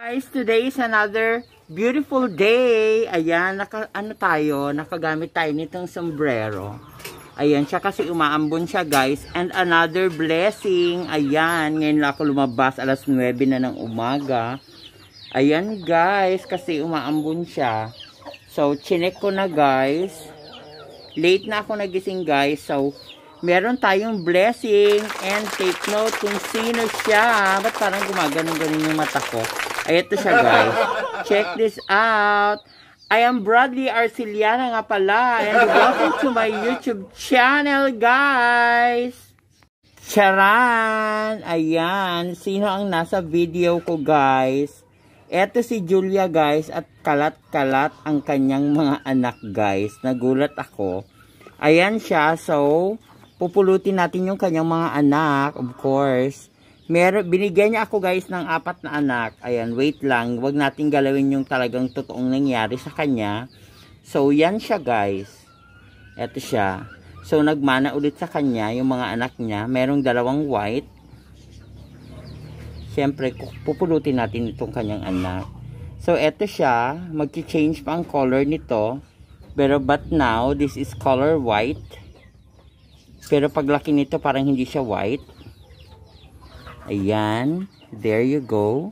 Guys, today is another beautiful day. Ayan, nakagamit tayo nitong sombrero. Ayan, siya kasi umaambon siya guys. And another blessing. Ayan, ngayon lang ako lumabas, alas 9 na ng umaga. Ayan guys, kasi umaambon siya. So, chinek ko na guys. Late na ako nagising guys. So, meron tayong blessing. And take note kung sino siya. Ba't parang gumaganon-ganon yung mata ko? Ay, ito siya guys. Check this out. I am Bradley Arciliana nga pala. And welcome to my YouTube channel guys. Charan! Ayan. Sino ang nasa video ko guys? Ito si Julia guys. At kalat-kalat ang kanyang mga anak guys. Nagulat ako. Ayan siya. So, pupulutin natin yung kanyang mga anak. Of course. Binigyan niya ako guys ng 4 na anak. Ayan, wait lang. Huwag natin galawin yung talagang totoong nangyari sa kanya. So, yan siya guys. Ito siya. So, nagmana ulit sa kanya yung mga anak niya. Merong 2 white. Siyempre, pupulutin natin itong kanyang anak. So, ito siya. Mag-change pa ang color nito. Pero but now, this is color white. Pero paglaki nito, parang hindi siya white. Ayan. There you go.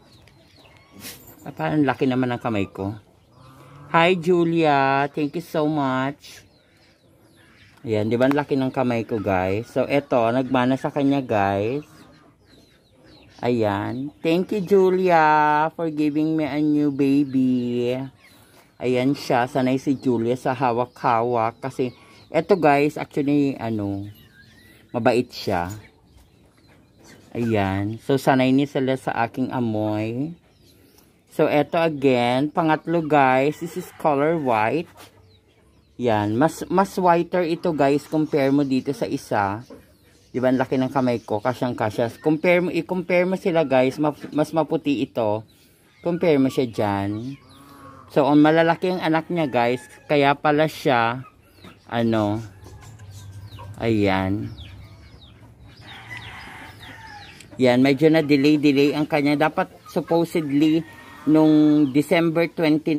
Parang laki naman ang kamay ko. Hi, Julia. Thank you so much. Ayan. Di ba laki ng kamay ko, guys? So, eto. Nagmana sa kanya, guys. Ayan. Thank you, Julia, for giving me a new baby. Ayan siya. Sanay si Julia sa hawak-hawak. Kasi, eto, guys, actually, mabait siya. Ayan. So, sanay niya sila sa aking amoy. So, eto again. Pangatlo, guys. This is color white. Yan. Mas whiter ito, guys. Compare mo dito sa isa. Diba, ang laki ng kamay ko. Kasyang-kasya. I-compare mo sila, guys. Mas maputi ito. Compare mo siya dyan. So, ang malalaki ang anak niya, guys. Kaya pala siya, ayan. Yan, medyo na delay ang kanya. Dapat supposedly nung December 20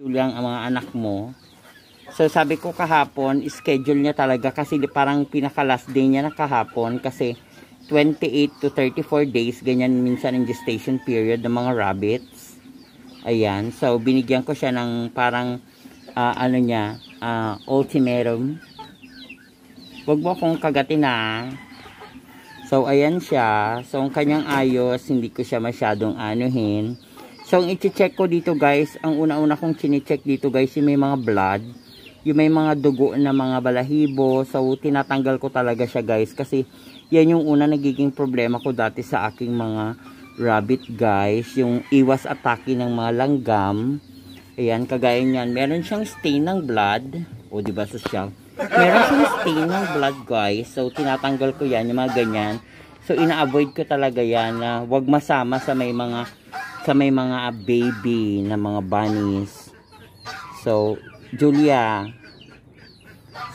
lang ang mga anak mo. So sabi ko kahapon, schedule niya talaga kasi parang pinaka last day niya na kahapon kasi 28 to 34 days ganyan minsan ang gestation period ng mga rabbits. Ayan, so binigyan ko siya ng parang ultimatum. Huwag mo akong kagatin na. So, ayan siya. So, ang kanyang ayos, hindi ko siya masyadong anuhin. So, ang i-check ko dito guys, ang una-una kong chine-check dito guys, yung may mga blood. Yung may mga dugo na mga balahibo. So, tinatanggal ko talaga siya guys. Kasi, yan yung una nagiging problema ko dati sa aking mga rabbit guys. Yung iwas atake ng mga langgam. Ayan, kagaya niyan. Meron siyang stain ng blood. O, diba social? Meron siyang stain ng blood guys. So tinatanggal ko yan, yung mga ganyan. So ina-avoid ko talaga yan na wag masama sa may mga baby na mga bunnies. So Julia.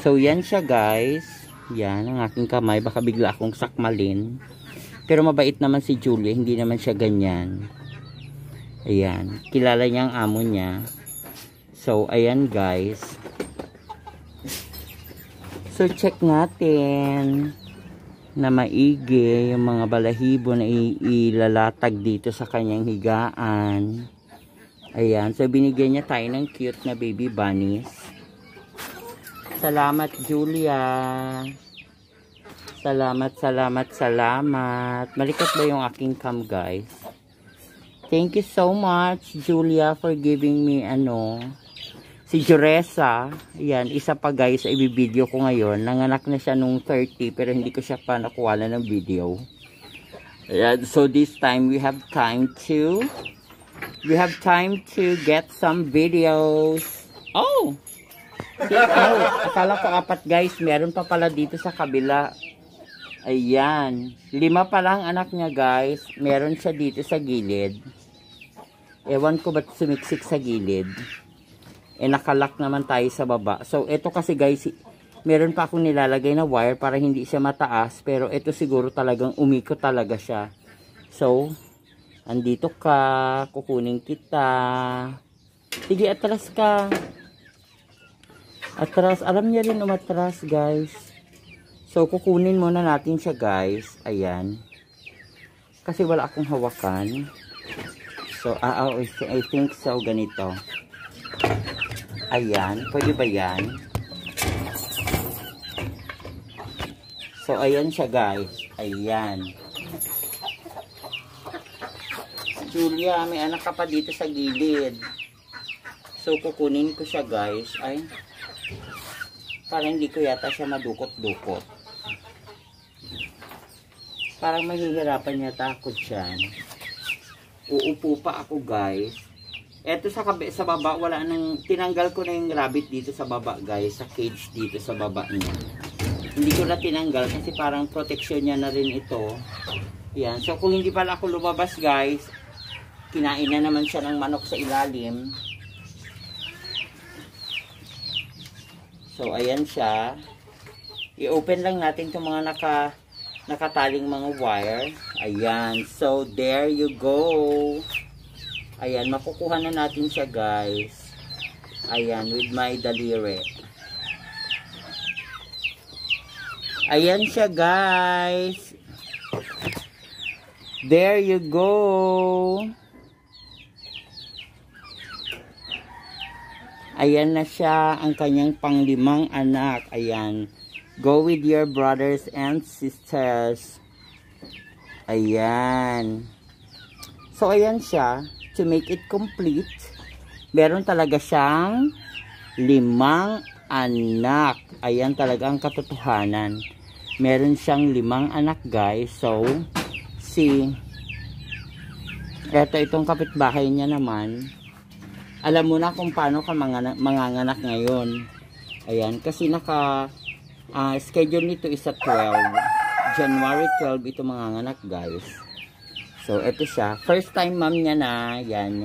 So yan siya guys. Yan ang aking kamay, baka bigla akong sakmalin. Pero mabait naman si Julia, hindi naman siya ganyan. Ayan, kilala niya ang amo niya. So ayan guys. So, check natin na maigi yung mga balahibo na ilalatag dito sa kanyang higaan. Ayan. So, binigyan niya tayo ng cute na baby bunnies. Salamat, Julia. Salamat. Malikot ba yung aking cam, guys? Thank you so much, Julia, for giving me, si Juresa, yan, isa pa guys, i-video ko ngayon. Nanganak na siya nung 30, pero hindi ko siya pa nakuha ng video. Ayan, so this time, we have time to get some videos. Oh! Akala ko 4 guys, meron pa pala dito sa kabila. Ayan, 5 pa lang anak niya guys. Meron siya dito sa gilid. Ewan ko ba't sumiksik sa gilid. Nakalak naman tayo sa baba. So, ito kasi guys, Meron pa akong nilalagay na wire para hindi siya mataas. Pero ito siguro talagang umikot talaga siya. So, andito ka. Kukunin kita. Sige, atras ka. Atras. Alam niya rin umatras, guys. So, kukunin muna natin siya, guys. Ayan. Kasi wala akong hawakan. So, I think so. Ganito. Ayan. Pwede ba yan? So, ayan siya, guys. Ayan. Julia, may anak ka pa dito sa gilid. So, kukunin ko siya, guys. Ay, parang hindi ko yata siya madukot-dukot. Parang mahihirapan yata ako dyan. Uupo pa ako, guys. Eto sa baba, wala nang, tinanggal ko na yung rabbit dito sa baba, guys. Sa cage dito sa baba niya. Hindi ko na tinanggal kasi parang protection niya na rin ito. Yan. So, kung hindi pala ako lumabas, guys, kinain na naman siya ng manok sa ilalim. So, ayan siya. I-open lang natin itong mga nakataling mga wire. Ayan. So, there you go. Ayan. Makukuha na natin siya, guys. Ayan. With my daliri. Ayan siya, guys. There you go. Ayan na siya, ang kanyang panglimang anak. Ayan. Go with your brothers and sisters. Ayan. So, ayan siya. To make it complete, meron talaga siyang 5 anak. Ayan talaga ang katotohanan. Meron siyang 5 anak, guys. So, itong kapitbahay niya naman, alam mo na kung paano ka manganganak ngayon. Ayan, kasi schedule nito is sa 12. January 12 ito manganganak, guys. So, ito siya. First time mom niya na. Yan,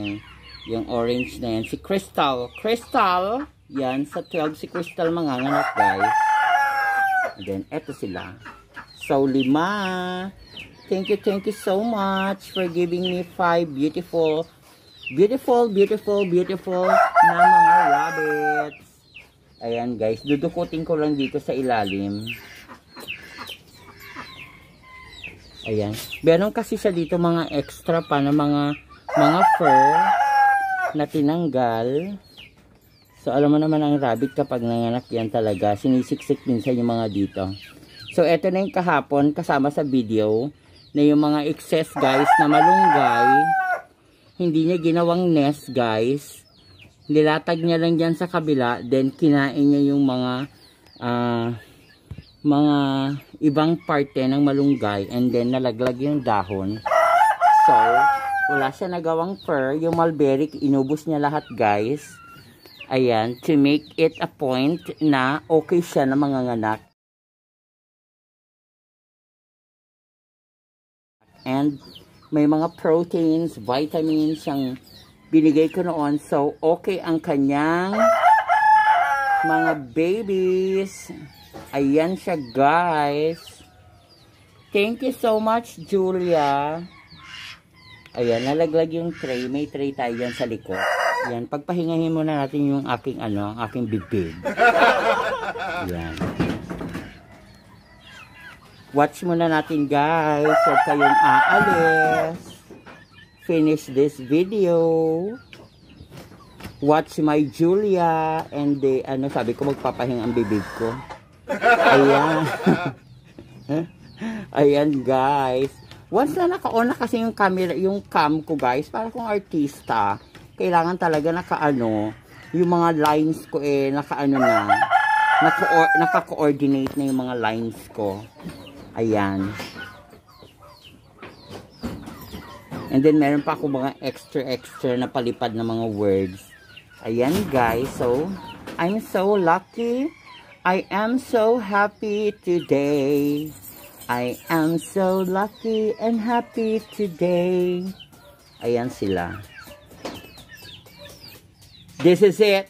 yung orange na yan. Si Crystal. Crystal! Yan, sa 12 si Crystal manganganak, guys. And then, ito sila. So, 5. Thank you so much for giving me 5 beautiful na mga rabbits. Ayan, guys. Dudukutin ko lang dito sa ilalim. Ayan. Meron kasi siya dito mga extra pa na mga fur na tinanggal. So, alam mo naman ang rabbit kapag nanganak yan talaga. Sinisiksik minsan yung mga dito. So, eto na yung kahapon kasama sa video na yung mga excess, guys, na malunggay. Hindi niya ginawang nest, guys. Nilatag niya lang dyan sa kabila. Then, kinain niya yung mga ibang parte ng malunggay. And then, nalaglag yung dahon. So, wala siya nagawang fur. Yung mulberry, inubos niya lahat, guys. Ayan, to make it a point na okay siya na manganganak. And may mga proteins, vitamins ang binigay ko noon. So, okay ang kanyang mga babies. Ayan siya, guys. Thank you so much, Julia. Ayan, nalaglag yung tray. May tray tayo dyan sa likod. Ayan, pagpahingahin muna natin yung aking bibig. Ayan. Watch muna natin, guys. Huwag kayong aalis. Finish this video. Watch my Julia. And sabi ko magpapahinga ang bibig ko. Ayan. Ayan, guys. Once na naka-on na kasi yung camera, yung cam ko, guys, para kung artista, kailangan talaga yung mga lines ko naka-coordinate na yung mga lines ko. Ayan. And then, meron pa ako mga extra na palipad na mga words. Ayan, guys. So, I'm so lucky. I am so happy today. I am so lucky and happy today. Ayan sila. This is it.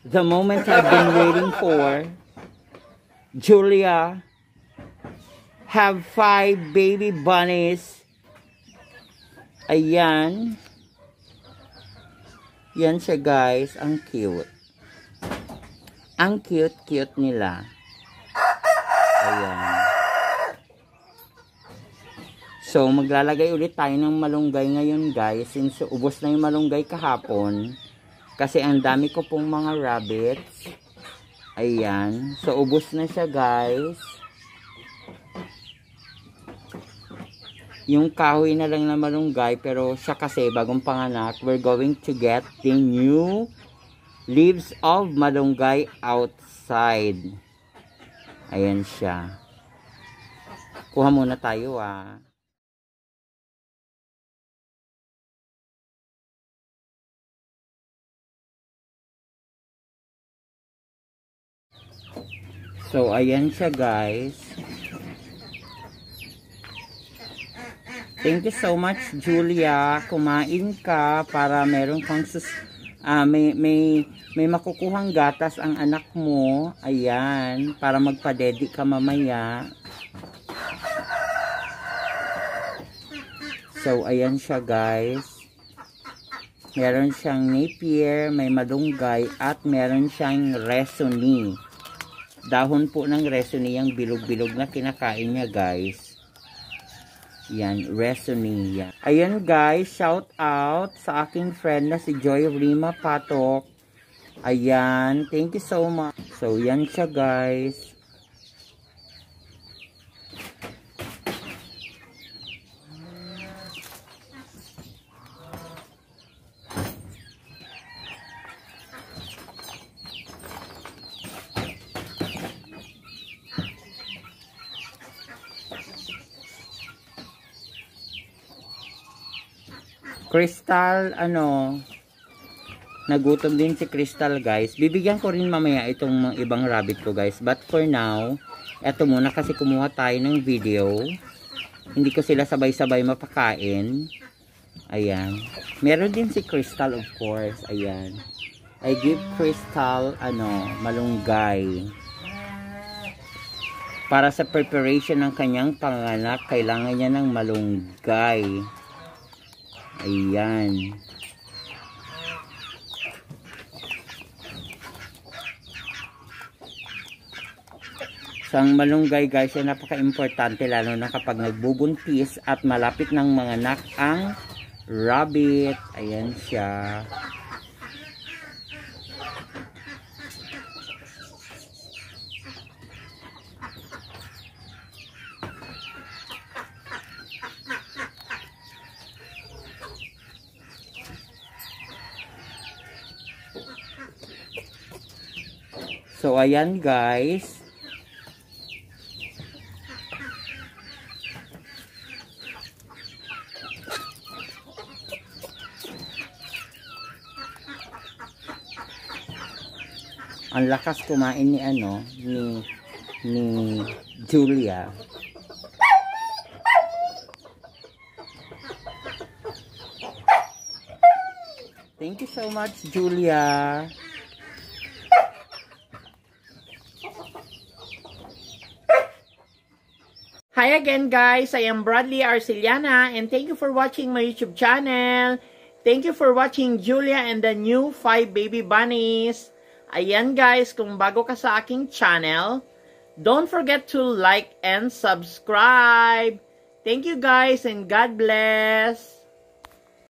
The moment I've been waiting for. Julia have 5 baby bunnies. Ayan. Yan siya guys. Ang cute. Ang cute nila. Ayan. So, maglalagay ulit tayo ng malunggay ngayon guys. Since ubos na yung malunggay kahapon. Kasi ang dami ko pong mga rabbits. Ayan. So, ubos na siya guys. Yung kahoy na lang na malunggay. Pero siya kasi bagong panganak. We're going to get the new leaves of malunggay outside. Ayan siya. Kuha muna tayo ah. So, ayan siya guys. Thank you so much, Julia. Kumain ka para meron kang may makukuhang gatas ang anak mo. Ayan, para magpadedi ka mamaya. So, ayan siya guys. Meron siyang napier, may malunggay, at meron siyang resoni. Dahon po ng resoni yung bilog-bilog na kinakain niya guys. Yan, resoni yan. Ayan guys, shout out sa aking friend na si Joy Rima Patok. Ayan, thank you so much. So yan siya guys. Crystal, nagutom din si Crystal guys. Bibigyan ko rin mamaya itong ibang rabbit ko guys. But for now, eto muna kasi kumuha tayo ng video. Hindi ko sila sabay-sabay mapakain. Ayan. Meron din si Crystal of course. Ayan. I give Crystal, malunggay. Para sa preparation ng kanyang panganak, kailangan niya ng malunggay. Ayan. So, ang malunggay guys, ay napaka-importante lalo na kapag nagbubuntis at malapit ng mga anak ang rabbit. Ayan siya. So, ayan guys. Ang lakas kumain ni Julia. Thank you so much, Julia. Hi again guys, I am Bradley Arceliana and thank you for watching my YouTube channel. Thank you for watching Julia and the new 5 baby bunnies. Ayan guys, kung bago ka sa aking channel, don't forget to like and subscribe. Thank you guys and God bless.